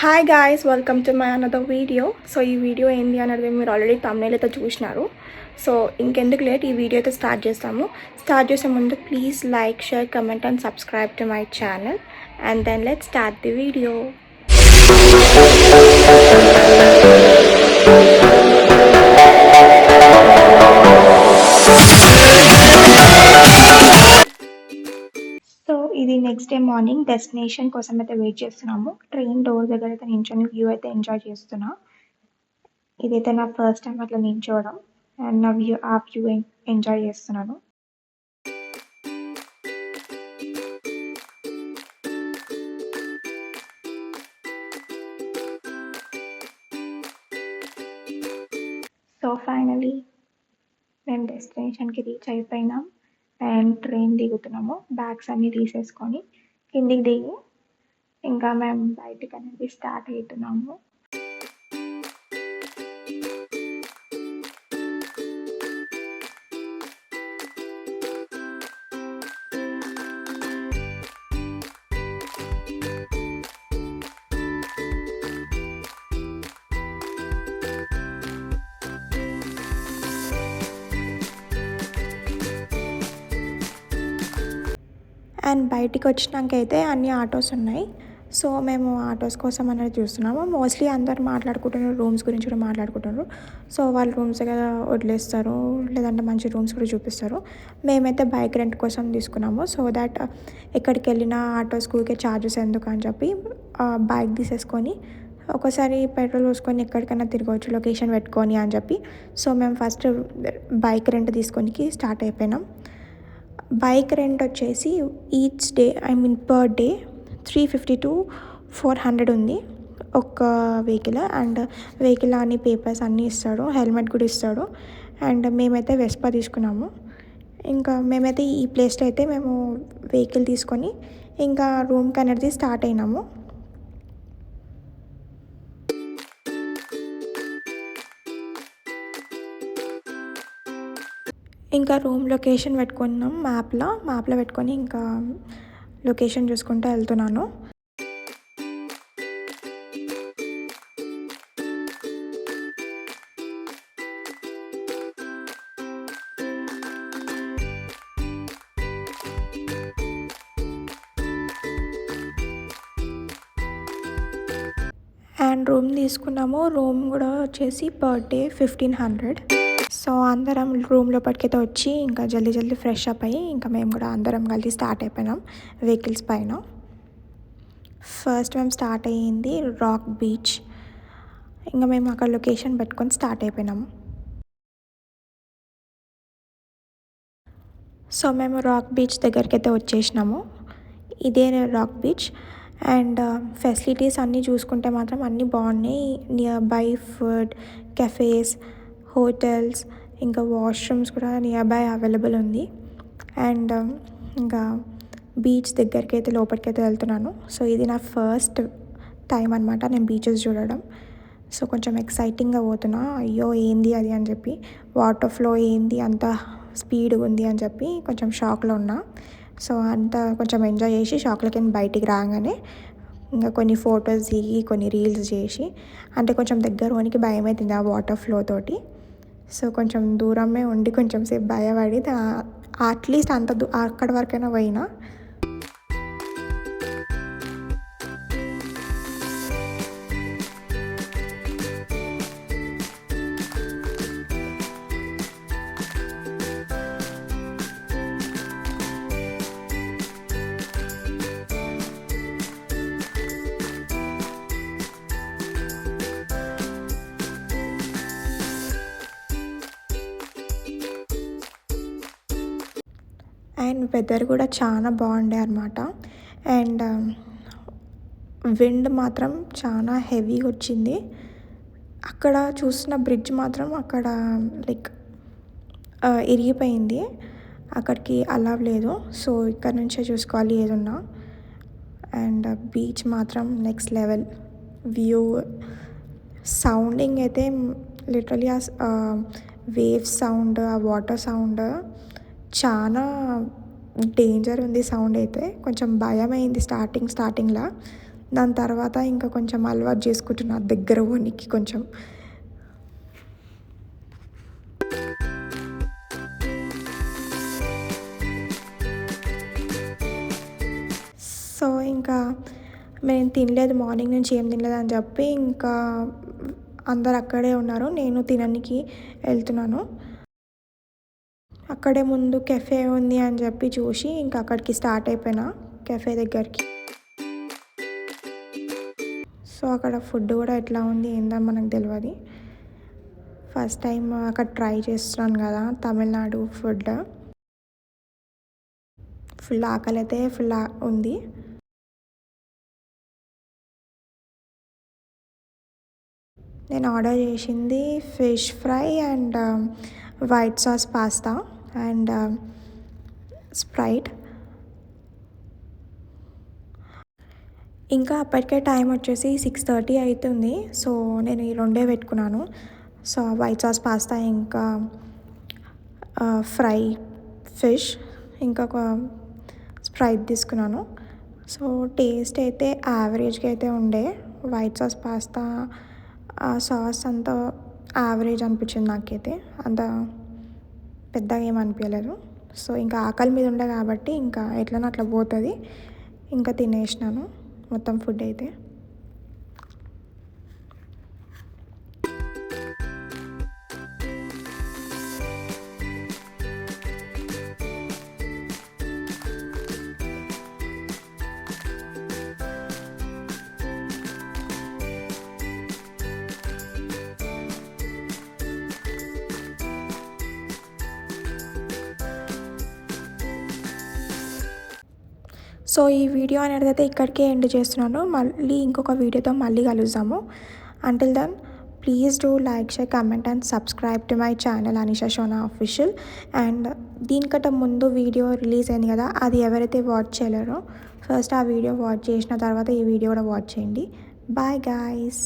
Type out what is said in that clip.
Hi guys, welcome to my another video. So ఈ video ఏంది అనేది మీరు ఆల్రెడీ thumbnail అయితే చూసినారు. సో ఇంకెందుకు లేట్, ఈ వీడియో అయితే స్టార్ట్ చేస్తాము. స్టార్ట్ చేసే ముందు please like, share, comment and subscribe to my channel. And then let's start the video. So ఇది నెక్స్ట్ డే మార్నింగ్ డెస్టినేషన్ కోసం అయితే వెయిట్ చేస్తున్నాము. ట్రైన్ డోర్ దగ్గర అయితే నించొని వ్యూ అయితే ఎంజాయ్ చేస్తున్నా. ఇదైతే నా ఫస్ట్ టైం అట్లా నించోవడం అండ్ నా వ్యూ ఎంజాయ్ చేస్తున్నాను. సో ఫైనలీ మేము డెస్టినేషన్కి రీచ్ అయిపోయినాం అండ్ ట్రైన్ దిగుతున్నాము. బ్యాగ్స్ అన్నీ తీసేసుకొని కిందికి దిగి ఇంకా మేము బయటికి అనేది స్టార్ట్ అవుతున్నాము. అండ్ బయటికి వచ్చినాకైతే అన్ని ఆటోస్ ఉన్నాయి. సో మేము ఆటోస్ కోసం అనేది చూస్తున్నాము. మోస్ట్లీ అందరు మాట్లాడుకుంటున్నారు, రూమ్స్ గురించి కూడా మాట్లాడుకుంటున్నారు. సో వాళ్ళు రూమ్స్ కదా వదిలేస్తారు, లేదంటే మంచి రూమ్స్ కూడా చూపిస్తారు. మేమైతే బైక్ రెంట్ కోసం తీసుకున్నాము. సో దాట్ ఎక్కడికి వెళ్ళినా ఆటోస్ ఊరికే ఛార్జెస్ ఎందుకు అని చెప్పి బైక్ తీసేసుకొని ఒకసారి పెట్రోల్ పోసుకొని ఎక్కడికైనా తిరగవచ్చు లొకేషన్ పెట్టుకొని అని చెప్పి. సో మేము ఫస్ట్ బైక్ రెంట్ తీసుకొని స్టార్ట్ అయిపోయినాం. బైక్ రెంట్ వచ్చేసి పర్ డే 350 to 400 ఉంది ఒక్క వెహికల్. అండ్ వెహికల్ అన్ని పేపర్స్ అన్నీ ఇస్తాడు, హెల్మెట్ కూడా ఇస్తాడు. అండ్ మేమైతే వెస్పా తీసుకున్నాము. ఇంకా మేమైతే ఈ ప్లేస్లో అయితే మేము వెహికల్ తీసుకొని ఇంకా రూమ్కి అనేది స్టార్ట్ అయినాము. ఇంకా రూమ్ లొకేషన్ పెట్టుకున్నాం మ్యాప్లో పెట్టుకొని ఇంకా లొకేషన్ చూసుకుంటూ వెళ్తున్నాను. అండ్ రూమ్ తీసుకున్నాము. రూమ్ కూడా వచ్చేసి పర్ డే 1500. సో అందరం రూమ్ లోపలికైతే వచ్చి ఇంకా జల్దీ ఫ్రెష్ అప్ అయ్యి ఇంకా మేము కూడా అందరం కలిసి స్టార్ట్ అయిపోయినాం వెహికల్స్ పైన. ఫస్ట్ మేము స్టార్ట్ అయ్యింది రాక్ బీచ్. ఇంకా మేము అక్కడ లొకేషన్ పెట్టుకొని స్టార్ట్ అయిపోయినాము. సో మేము రాక్ బీచ్ దగ్గరికి అయితే వచ్చేసినాము. ఇదే రాక్ బీచ్. అండ్ ఫెసిలిటీస్ అన్నీ చూసుకుంటే మాత్రం అన్నీ బాగున్నాయి. Near by food, cafes, hotels, ఇంకా వాష్రూమ్స్ కూడా నియర్ బై అవైలబుల్ ఉంది. అండ్ ఇంకా బీచ్ దగ్గరికి అయితే లోపలికి అయితే వెళ్తున్నాను. సో ఇది నా ఫస్ట్ టైం అనమాట నేను బీచెస్ చూడడం. సో కొంచెం ఎక్సైటింగ్గా పోతున్నా, అయ్యో ఏంది అది అని చెప్పి, వాటర్ ఫ్లో ఏంది అంత స్పీడ్గా ఉంది అని చెప్పి కొంచెం షాక్లో ఉన్నా. సో అంతా కొంచెం ఎంజాయ్ చేసి షాక్లకి బయటికి రాగానే ఇంకా కొన్ని ఫొటోస్ దిగి కొన్ని రీల్స్ చేసి, అంటే కొంచెం దగ్గర వనికి భయం అవుతుంది ఆ వాటర్ ఫ్లో తోటి. సో కొంచెం దూరమే ఉండి కొంచెం సేపు భయపడి అట్లీస్ట్ అక్కడి వరకైనా పోయినా. అండ్ వెదర్ కూడా చాలా బాగుండే అనమాట. అండ్ విండ్ మాత్రం చాలా హెవీగా వచ్చింది. అక్కడ చూసిన బ్రిడ్జ్ మాత్రం అక్కడ లైక్ ఇరిగిపోయింది, అక్కడికి అలౌ లేదు. సో ఇక్కడ నుంచే చూసుకోవాలి ఏదున్నా. అండ్ బీచ్ మాత్రం నెక్స్ట్ లెవెల్ వ్యూ. సౌండింగ్ అయితే లిటరలీ వేవ్ సౌండ్, ఆ వాటర్ సౌండ్ చాలా డేంజర్ ఉంది. సౌండ్ అయితే కొంచెం భయం అయింది స్టార్టింగ్లో. దాని తర్వాత ఇంకా కొంచెం అలవాటు చేసుకుంటున్నా దగ్గర పోనీకి కొంచెం. సో ఇంకా నేను తినలేదు, మార్నింగ్ నుంచి ఏం తినలేదు అని చెప్పి ఇంకా అందరు అక్కడే ఉన్నారు, నేను తినడానికి వెళ్తున్నాను. అక్కడే ముందు కెఫే ఉంది అని చెప్పి చూసి ఇంకా అక్కడికి స్టార్ట్ అయిపోయినా, కెఫే దగ్గరికి. సో అక్కడ ఫుడ్ కూడా ఎట్లా ఉంది ఏందని మనకు తెలియదు. ఫస్ట్ టైం అక్కడ ట్రై చేస్తున్నాను కదా తమిళనాడు ఫుడ్. ఫుల్ ఆకలి అయితే ఫుల్ ఉంది. నేను ఆర్డర్ చేసింది fish fry and white sauce pasta and Sprite. ఇంకా అప్పటికే టైం వచ్చేసి 6:30 అవుతుంది. సో నేను ఈ రెండే పెట్టుకున్నాను. సో వైట్ సాస్ పాస్తా ఇంకా ఫ్రై ఫిష్ ఇంకా ఒక స్ప్రైట్ తీసుకున్నాను. సో టేస్ట్ అయితే యావరేజ్గా అయితే ఉండే. వైట్ సాస్ పాస్తా సాస్ అంతా యావరేజ్ అనిపించింది నాకైతే, అంత పెద్దగా ఏం అనిపించలేదు. సో ఇంకా ఆకలి మీద ఉండే కాబట్టి ఇంకా ఎట్లనో అట్లా పోతుంది, ఇంకా తినేసినాను మొత్తం ఫుడ్ అయితే. సో ఈ వీడియో అనేది అయితే ఇక్కడికే ఎండ్ చేస్తున్నాను. మళ్ళీ ఇంకొక వీడియోతో మళ్ళీ కలుద్దాము. Until then please do like, share, comment and subscribe to my channel Anisha Shona official. And దీనికంటే ముందు వీడియో రిలీజ్ అయింది కదా, అది ఎవరైతే వాచ్ చేయలేరో ఫస్ట్ ఆ వీడియో వాచ్ చేసిన తర్వాత ఈ వీడియో కూడా వాచ్ చేయండి. Bye guys.